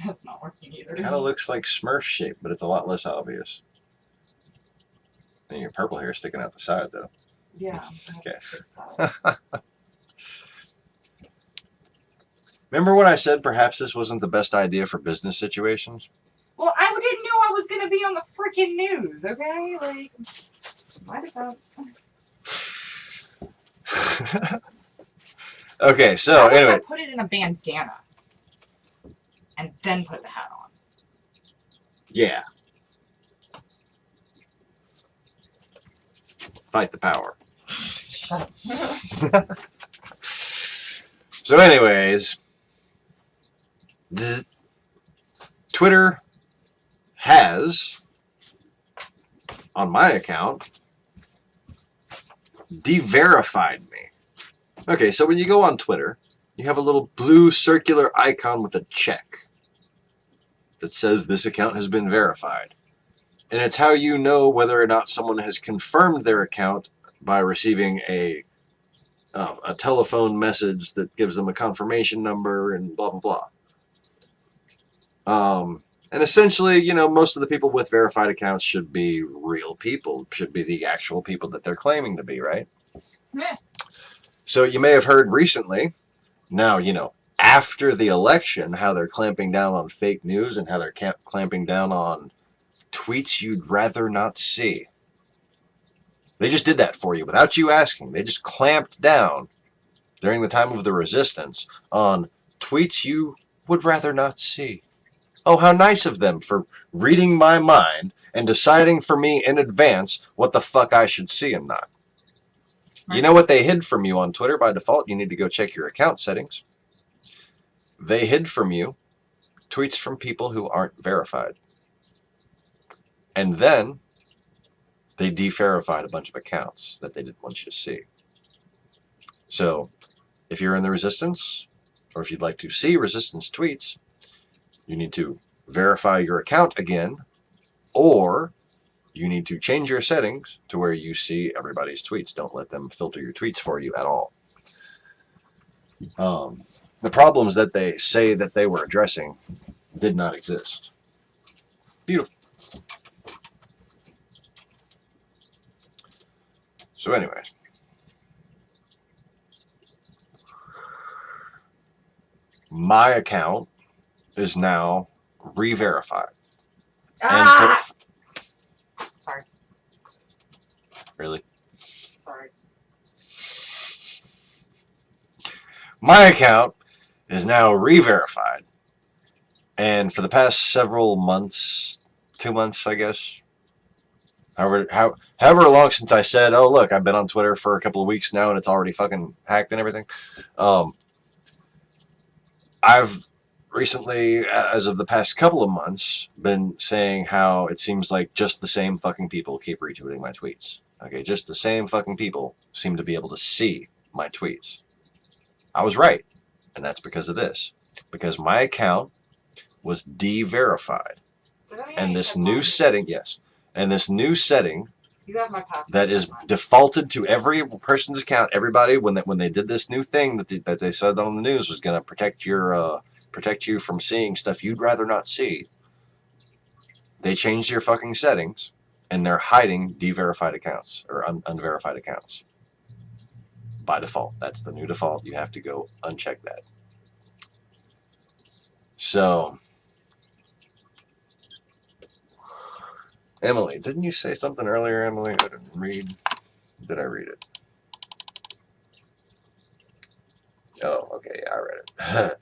That's not working either. Kind of looks like Smurf shape, but it's a lot less obvious. And your purple hair sticking out the side, though. Yeah. Okay. Remember when I said perhaps this wasn't the best idea for business situations? Well, I didn't know I was going to be on the freaking news, okay? Like, my defense. Okay, so anyway. I put it in a bandana and then put the hat on. Yeah. Fight the power. Shut up. So anyways, Twitter has, on my account, de-verified me. Okay, so when you go on Twitter, you have a little blue circular icon with a check that says this account has been verified. And it's how you know whether or not someone has confirmed their account by receiving a telephone message that gives them a confirmation number and blah, blah, blah. And essentially, you know, most of the people with verified accounts should be real people, should be the actual people that they're claiming to be, right? Yeah. So you may have heard recently, now, you know, after the election, how they're clamping down on fake news and how they're clamping down on tweets you'd rather not see. They just did that for you without you asking. They just clamped down during the time of the resistance on tweets you would rather not see. Oh, how nice of them for reading my mind and deciding for me in advance what the fuck I should see and not. Right. You know what they hid from you on Twitter by default? You need to go check your account settings. They hid from you tweets from people who aren't verified. And then they de-verified a bunch of accounts that they didn't want you to see. So if you're in the resistance, or if you'd like to see resistance tweets, you need to verify your account again, or you need to change your settings to where you see everybody's tweets. Don't let them filter your tweets for you at all. The problems that they say that they were addressing did not exist. Beautiful. So anyways, my account is now re-verified. Ah! Sorry. Really? Sorry. My account is now re-verified. And for the past several months, 2 months, I guess, however long since I said, oh, look, I've been on Twitter for a couple of weeks now and it's already fucking hacked and everything. I've recently, as of the past couple of months, been saying how it seems like just the same fucking people keep retweeting my tweets. Okay, just the same fucking people seem to be able to see my tweets. I was right, and that's because of this. because my account was de-verified. And this new setting, yes, and this new setting You have my password. that is defaulted to every person's account. Everybody, when they did this new thing that they said on the news was going to protect you from seeing stuff you'd rather not see. They changed your fucking settings, and they're hiding de-verified accounts or unverified accounts by default. That's the new default. You have to go uncheck that. So, Emily, didn't you say something earlier, Emily? I didn't read. Did I read it? Oh, okay, I read it.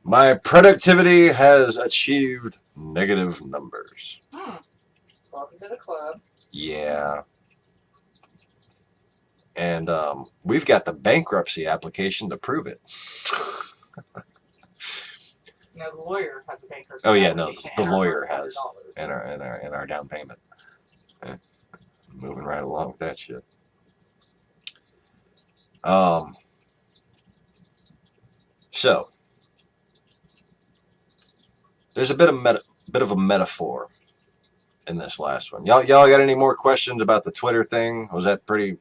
My productivity has achieved negative numbers. Welcome to the club. Yeah. And we've got the bankruptcy application to prove it. No, the lawyer has the bankruptcy. Oh yeah, no, application the and our lawyer first has $100. in our down payment. Moving right along with that shit. So there's a bit of a metaphor in this last one. Y'all got any more questions about the Twitter thing? Was that pretty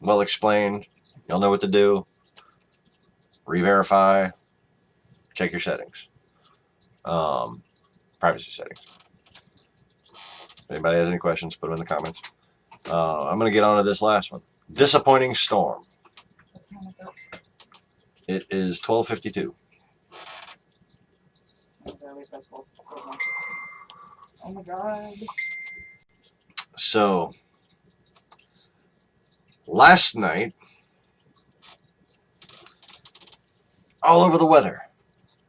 well explained? Y'all know what to do. Re-verify. Check your settings. Privacy settings. If anybody has any questions, put them in the comments. I'm going to get on to this last one. Disappointing storm. It is 12:52. Oh my god. So, last night, all over the weather.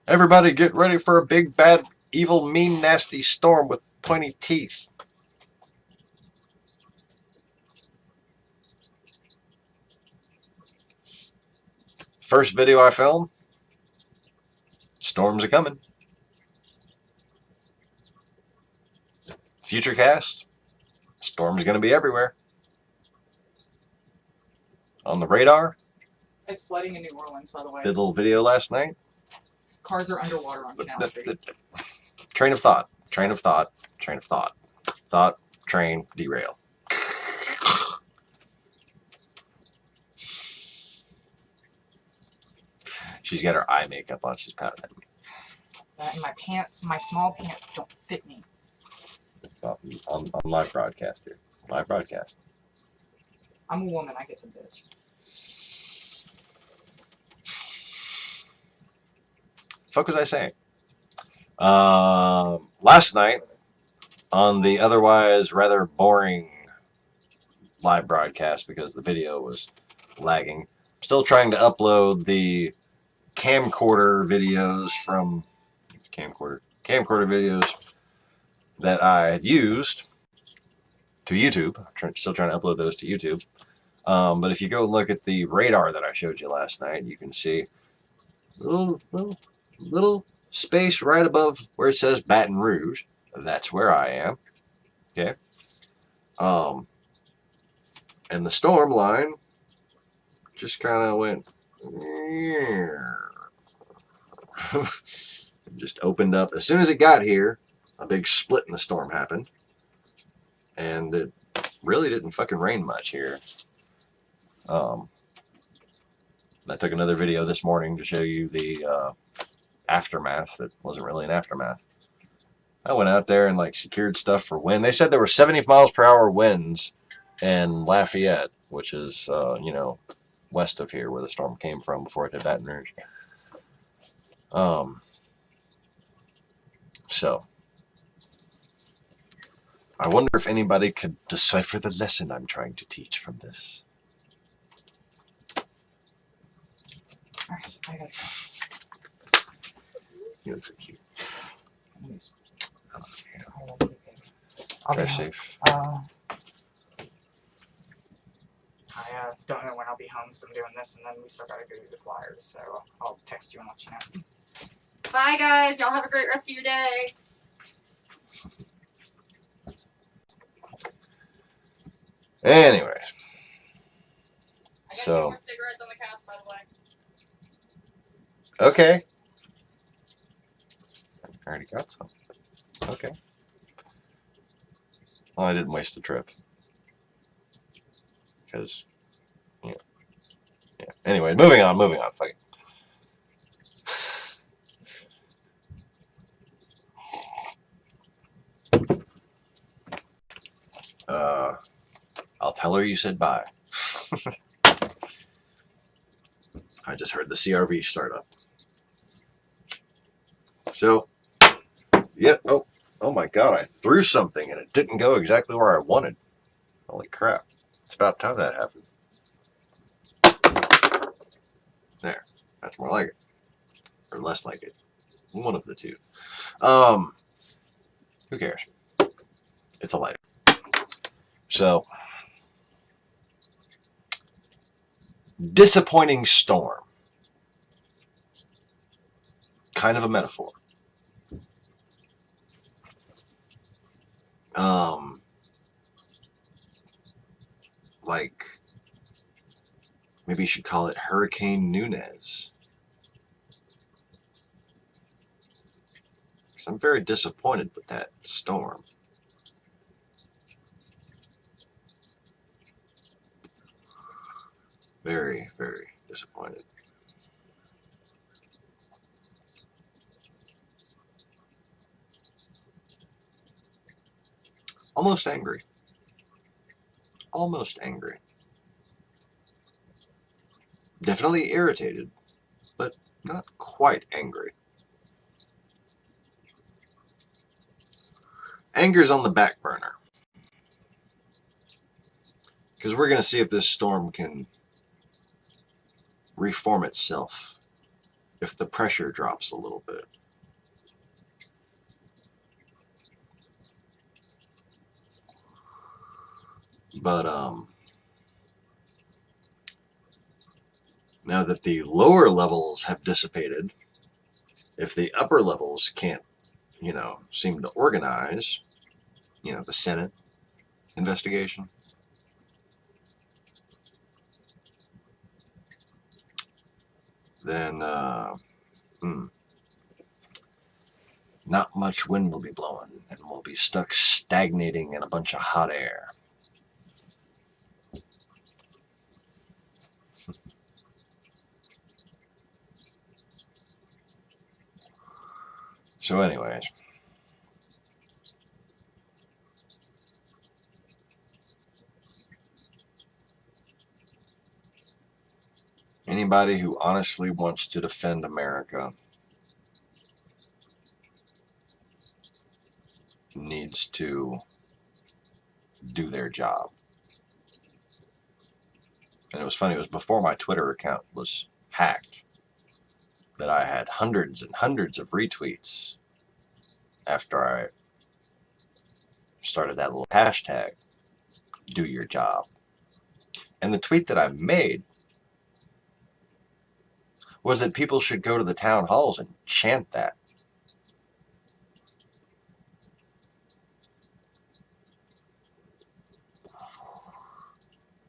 Everybody get ready for a big, bad, evil, mean, nasty storm with pointy teeth. First video I filmed, storms are coming. Future cast, storms going to be everywhere. On the radar. It's flooding in New Orleans, by the way. Did a little video last night. Cars are underwater on Canal Street. Train of thought, train, derail. She's got her eye makeup on. She's pouting at me. That and my pants, my small pants don't fit me. On live broadcast here. Live broadcast. I'm a woman. I get to bitch. Fuck was I saying? Last night, on the otherwise rather boring live broadcast because the video was lagging, still trying to upload the camcorder videos from camcorder videos that I had used to YouTube. Still trying to upload those to YouTube. But if you go look at the radar that I showed you last night, you can see little space right above where it says Baton Rouge. That's where I am. Okay. And the storm line just kind of went just opened up. As soon as it got here, a big split in the storm happened. And it really didn't fucking rain much here. I took another video this morning to show you the aftermath that wasn't really an aftermath. I went out there and like secured stuff for wind. They said there were 70 miles per hour winds in Lafayette, which is west of here where the storm came from before it hit Baton Rouge. So I wonder if anybody could decipher the lesson I'm trying to teach from this. Alright, I gotta go. You look so cute. I'll Drive be safe. I don't know when I'll be home, so I'm doing this, and then we still gotta go do the flyers, so I'll text you and let you know. Bye, guys. Y'all have a great rest of your day. Anyways. I got So- 2 more cigarettes on the couch, by the way. Okay. I already got some. Okay. Well, I didn't waste the trip. Because, yeah. Anyway, moving on. Fuck it. I'll tell her you said bye. I just heard the CRV start up. So, yeah. Oh my God! I threw something and it didn't go exactly where I wanted. Holy crap! It's about time that happened. There. That's more like it, or less like it. One of the two. Who cares? It's a lighter. So, disappointing storm. Kind of a metaphor. Like, maybe you should call it Hurricane Nunez. Because I'm very disappointed with that storm. Very, very disappointed. Almost angry. Almost angry. Definitely irritated, but not quite angry. Anger's on the back burner. Because we're going to see if this storm can reform itself. If the pressure drops a little bit. But now that the lower levels have dissipated, if the upper levels can't, seem to organize, the Senate investigation, then not much wind will be blowing, and we'll be stuck stagnating in a bunch of hot air. So anyways, anybody who honestly wants to defend America needs to do their job. And it was funny, it was before my Twitter account was hacked that I had hundreds and hundreds of retweets after I started that little hashtag, do your job. And the tweet that I made was that people should go to the town halls and chant that.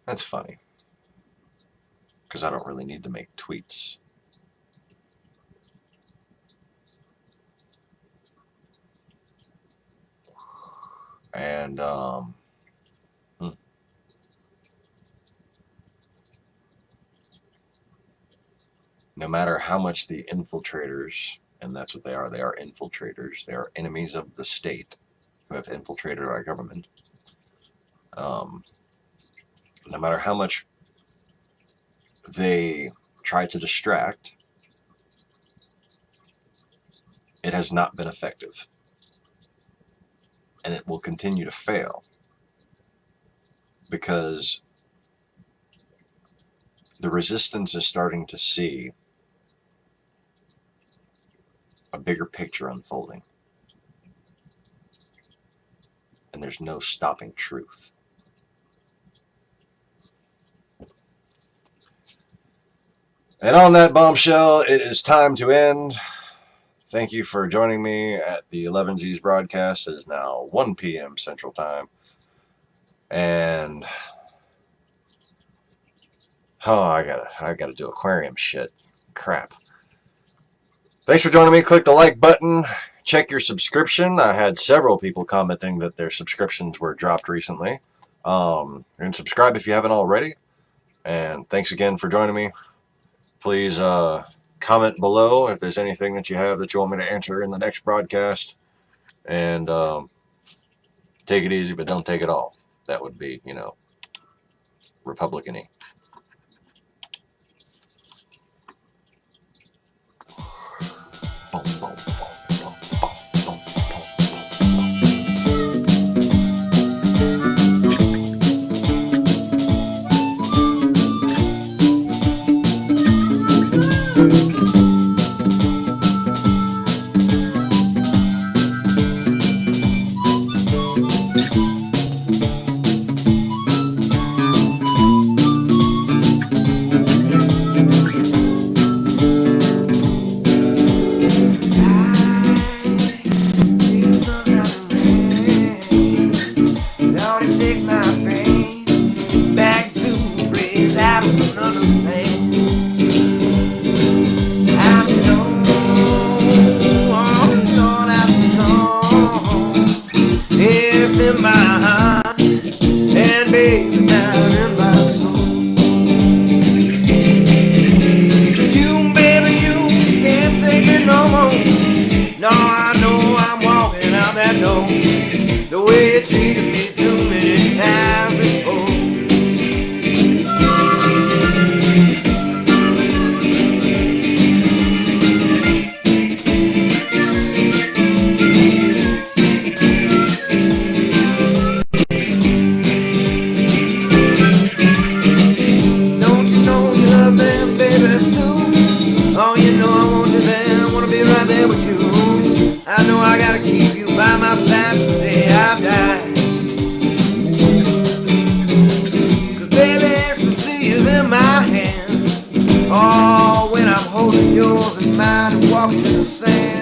That's funny, because I don't really need to make tweets. And no matter how much the infiltrators, and that's what they are infiltrators, they are enemies of the state who have infiltrated our government. No matter how much they try to distract, it has not been effective. And it will continue to fail because the resistance is starting to see a bigger picture unfolding. And there's no stopping truth. And on that bombshell, it is time to end. Thank you for joining me at the 11Z's broadcast. It is now 1 p.m. Central Time. And I gotta do aquarium shit. Crap. Thanks for joining me. Click the like button. check your subscription. I had several people commenting that their subscriptions were dropped recently. And subscribe if you haven't already. And thanks again for joining me. Please comment below if there's anything that you have that you want me to answer in the next broadcast. And take it easy, but don't take it all. That would be, you know, Republican-y. The way it treated me too many times before. Don't you know you love them, baby, too? Oh, you know I want you there, wanna be right there with you. I know I gotta keep you by my side till the day I die. 'Cause baby, ecstasy is in my hand. Oh, when I'm holding yours in mine and walking in the sand.